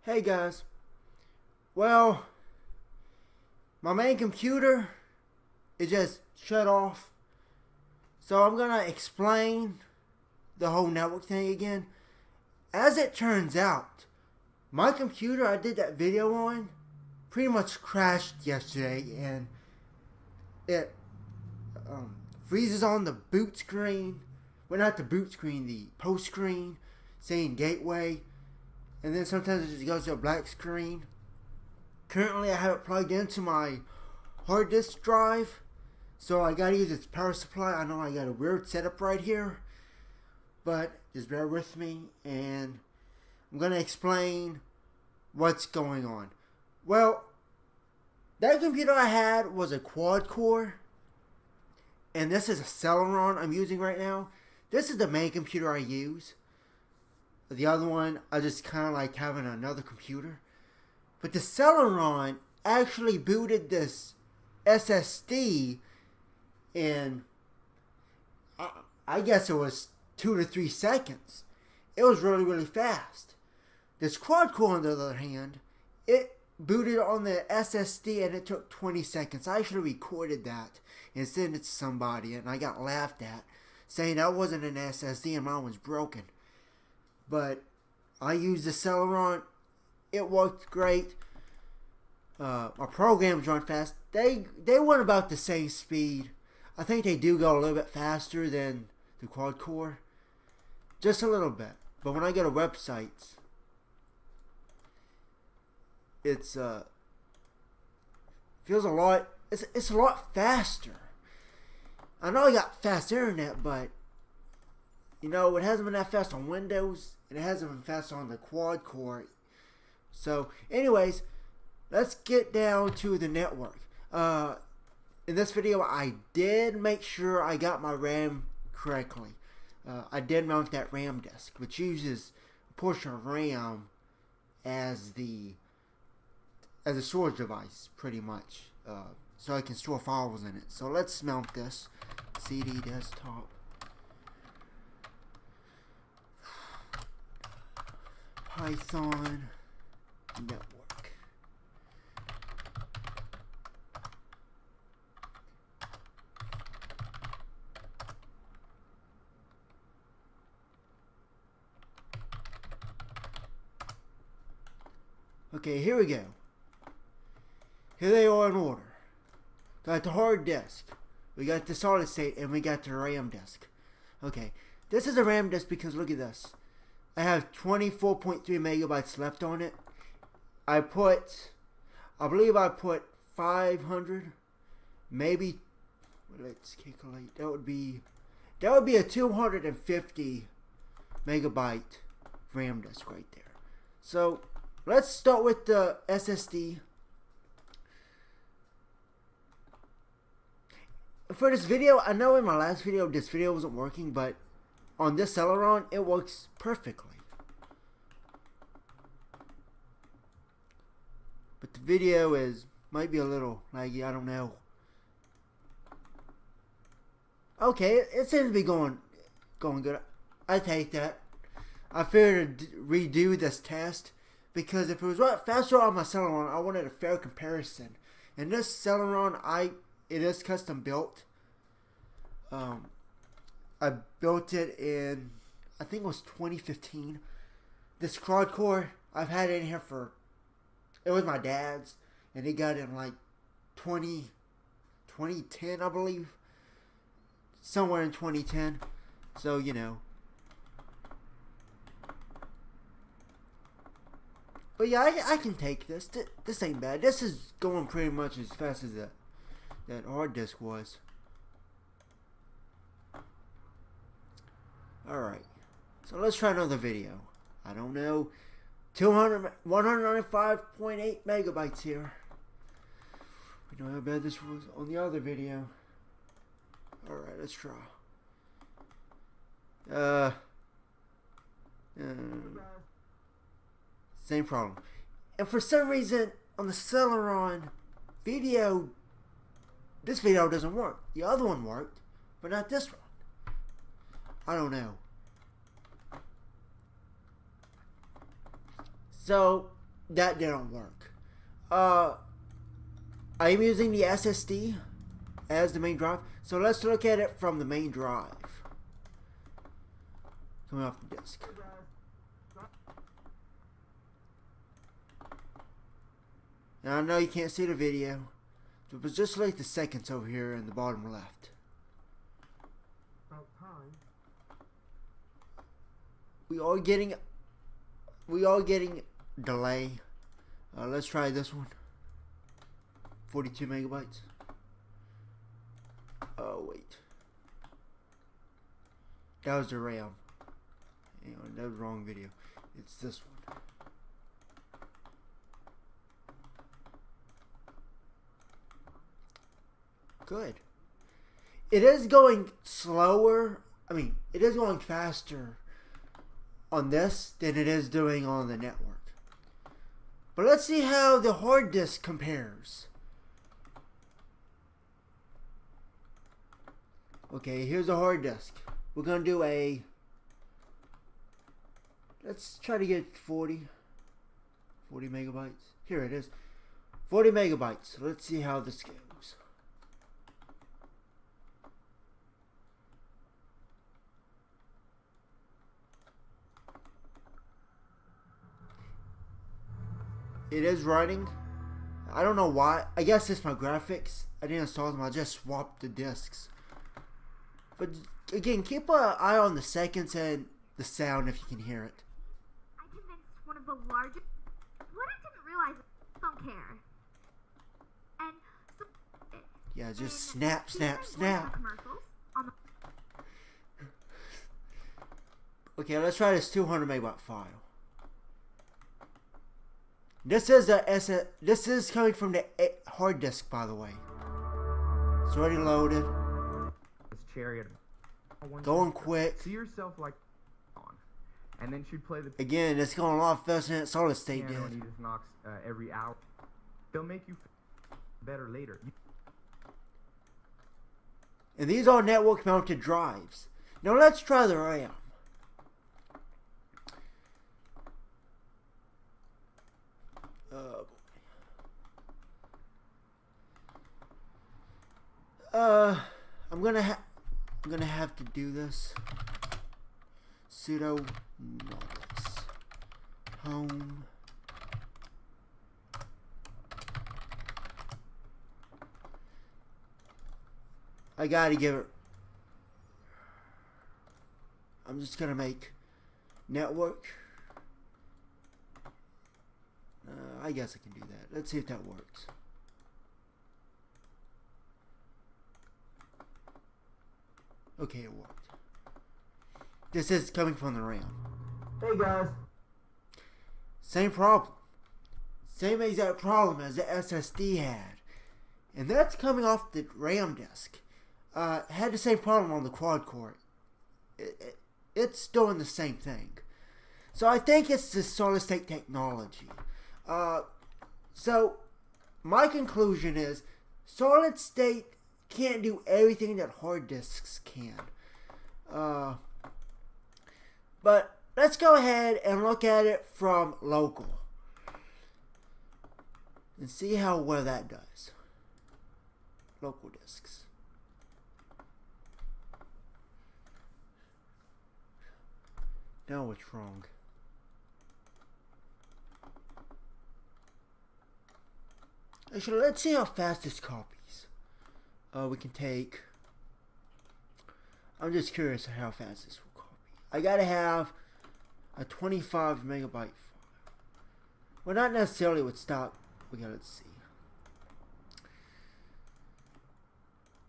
Hey guys, well, my main computer it just shut off, so I'm gonna explain the whole network thing again. As it turns out, my computer I did that video on pretty much crashed yesterday, and it freezes on the boot screen. Well, not the boot screen, the post screen saying gateway, and then sometimes it just goes to a black screen. Currently I have it plugged into my hard disk drive, so I gotta use its power supply. I know I got a weird setup right here, but just bear with me and I'm gonna explain what's going on. Well, that computer I had was a quad core, and this is a Celeron I'm using right now. This is the main computer I use. The other one, I just kind of like having another computer. But the Celeron actually booted this SSD in, I guess it was 2 to 3 seconds. It was really, really fast. This quad core, on the other hand, it booted on the SSD and it took 20 seconds. I actually recorded that and sent it to somebody, and I got laughed at, saying that wasn't an SSD and mine was broken. But I used the Celeron. It worked great. My programs run fast. They weren't about the same speed. I think they do go a little bit faster than the quad core. Just a little bit. But when I go to websites, it's feels a lot. It's a lot faster. I know I got fast internet, but you know, it hasn't been that fast on Windows, and it hasn't been fast on the quad core. So, anyways, let's get down to the network. In this video, I did make sure I got my RAM correctly. I did mount that RAM disk, which uses a portion of RAM as a storage device, pretty much, so I can store files in it. So let's mount this CD desktop. Python network. Okay, here we go. Here they are in order. Got the hard disk, we got the solid state, and we got the RAM disk. Okay, this is a RAM disk because look at this. I have 24.3 megabytes left on it. I believe I put 500, maybe, let's calculate, that would be a 250 megabyte RAM disk right there. So let's start with the SSD. For this video, I know in my last video this video wasn't working, but on this Celeron it works perfectly. But the video might be a little laggy, I don't know. Okay, it seems to be going good. I take that. I figured to redo this test because if it was right faster on my Celeron, I wanted a fair comparison. And this Celeron, it is custom built. I built it in, I think it was 2015. This quad core, I've had it in here it was my dad's, and he got it in like 2010, I believe. Somewhere in 2010. So, you know. But yeah, I can take this. This ain't bad. This is going pretty much as fast as that hard disk was. Alright, so let's try another video. I don't know, 195.8 megabytes here. We know how bad this was on the other video. Alright, let's try. Same problem. And for some reason, on the Celeron video, this video doesn't work. The other one worked, but not this one. I don't know. So that didn't work. I am using the SSD as the main drive. So let's look at it from the main drive. Coming off the disk. Now I know you can't see the video, but just like the seconds over here in the bottom left. We are getting delay. Let's try this one. 42 megabytes. Oh wait, that was the RAM. You know, that was the wrong video. It's this one. Good. It is going slower. I mean, it is going faster on this than it is doing on the network. But let's see how the hard disk compares. Okay, here's a hard disk. We're gonna do a, let's try to get 40 megabytes. Here it is, 40 megabytes. Let's see how this goes. It is running. I don't know why. I guess it's my graphics. I didn't install them. I just swapped the discs. But again, keep an eye on the seconds and the sound if you can hear it. I convinced one of the largest. What I didn't realize, I don't care. And so, yeah, just snap, snap, snap. Okay, let's try this 200 megabyte file. This is coming from the hard disk, by the way. It's already loaded. Chariot. Going quick. See yourself like on, and then she'd play the. Again, it's going a lot faster than Solid State did. And he just knocks every hour. They'll make you better later. And these are network mounted drives. Now let's try the RAM. I'm gonna have to do this. Sudo models home. I gotta give it. I'm just gonna make network. I guess I can do that. Let's see if that works. Okay, it worked. This is coming from the RAM. Hey guys. Same problem. Same exact problem as the SSD had. And that's coming off the RAM disk. Had the same problem on the quad core. It's doing the same thing. So I think it's the solid state technology. So my conclusion is solid state can't do everything that hard disks can. But let's go ahead and look at it from local and see how well that does. Local disks. Now what's wrong? Actually, let's see how fast this copies. We can take. I'm just curious how fast this will copy. I gotta have a 25 megabyte file. Well, not necessarily with stock. Okay, let's see.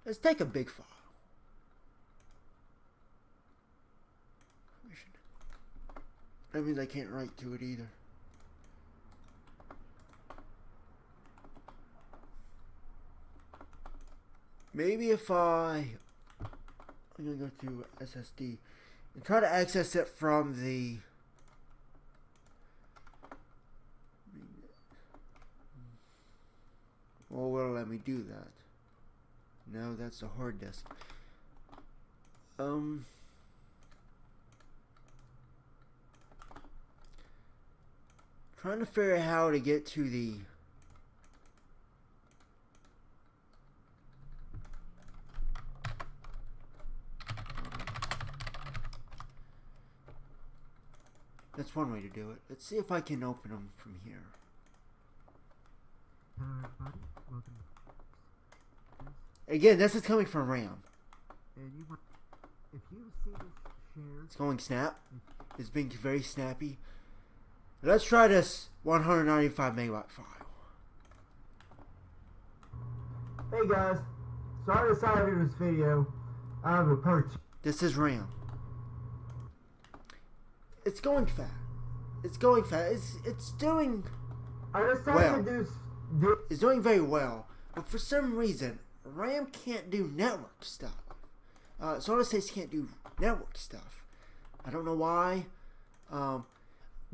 Let's take a big file. That means I can't write to it either. Maybe if I'm gonna go to SSD and try to access it from the well, will it let me do that? No, that's a hard disk. Trying to figure out how to get to the... That's one way to do it. Let's see if I can open them from here. Hello everybody, welcome to Again, this is coming from RAM. and you want, if you see this share, It's going snap. It's being very snappy. Let's try this 195 megabyte file. Hey guys, so I decided in this video I have a purchase. This is RAM. It's going fast. It's going fast. It's doing I decided Well. to do it's doing very well, but for some reason RAM can't do network stuff. Solid states can't do network stuff. I don't know why,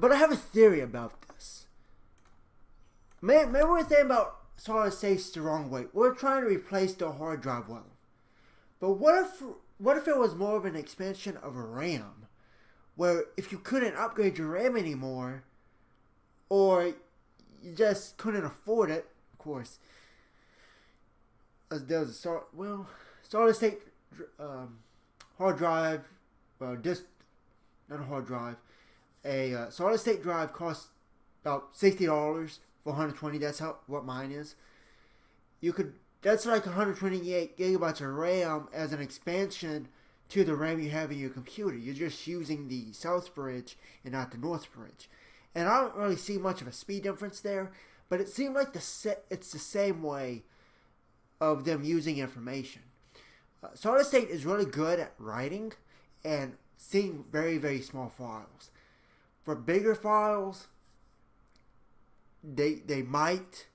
but I have a theory about this. Maybe we're thinking about solid states the wrong way. We're trying to replace the hard drive well, but what if it was more of an expansion of a RAM, where if you couldn't upgrade your RAM anymore, or you just couldn't afford it, of course. There was a solid state hard drive, not a hard drive. A solid state drive costs about $60 for 120. That's what mine is. That's like 128 gigabytes of RAM as an expansion to the RAM you have in your computer. You're just using the south bridge and not the north bridge. And I don't really see much of a speed difference there, but it seemed like it's the same way of them using information. Solid state is really good at writing and seeing very, very small files. For bigger files, they might...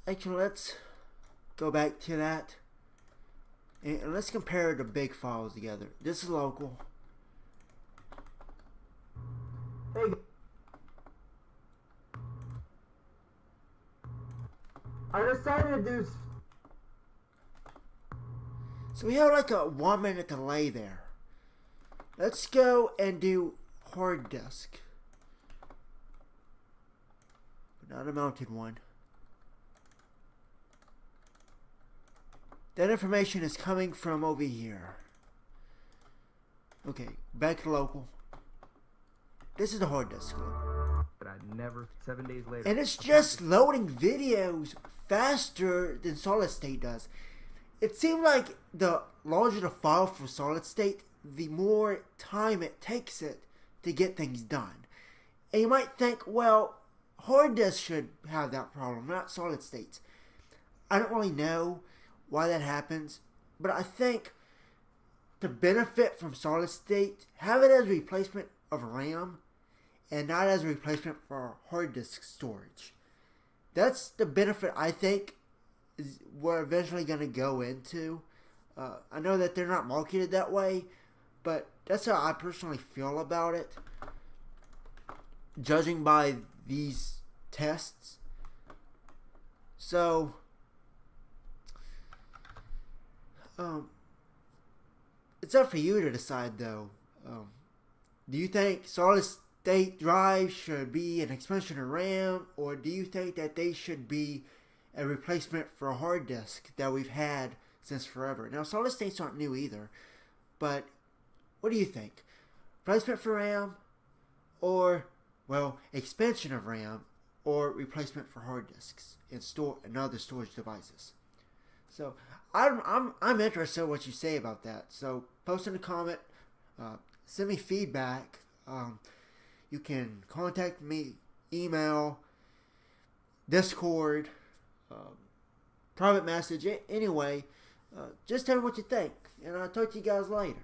Actually, let's go back to that. And let's compare the big files together. This is local. Hey, I decided to do. So we have like a 1 minute delay there. Let's go and do hard disk. But not a mounted one. That information is coming from over here. Okay, back to local. This is the hard disk local. But I never, 7 days later. And it's just loading videos faster than solid state does. It seemed like the larger the file for solid state, the more time it takes it to get things done. And you might think, well, hard disk should have that problem, not solid states. I don't really know why that happens, but I think to benefit from solid state, have it as a replacement of RAM and not as a replacement for hard disk storage. That's the benefit I think is we're eventually going to go into. I know that they're not marketed that way, but that's how I personally feel about it. Judging by these tests. So, it's up for you to decide though. Do you think solid state drive should be an expansion of RAM, or do you think that they should be a replacement for a hard disk that we've had since forever? Now, solid states aren't new either, but what do you think? Replacement for RAM, or, well, expansion of RAM, or replacement for hard disks and other storage devices? So, I'm interested in what you say about that. So, post in a comment, send me feedback. You can contact me, email, Discord, private message, anyway. Just tell me what you think, and I'll talk to you guys later.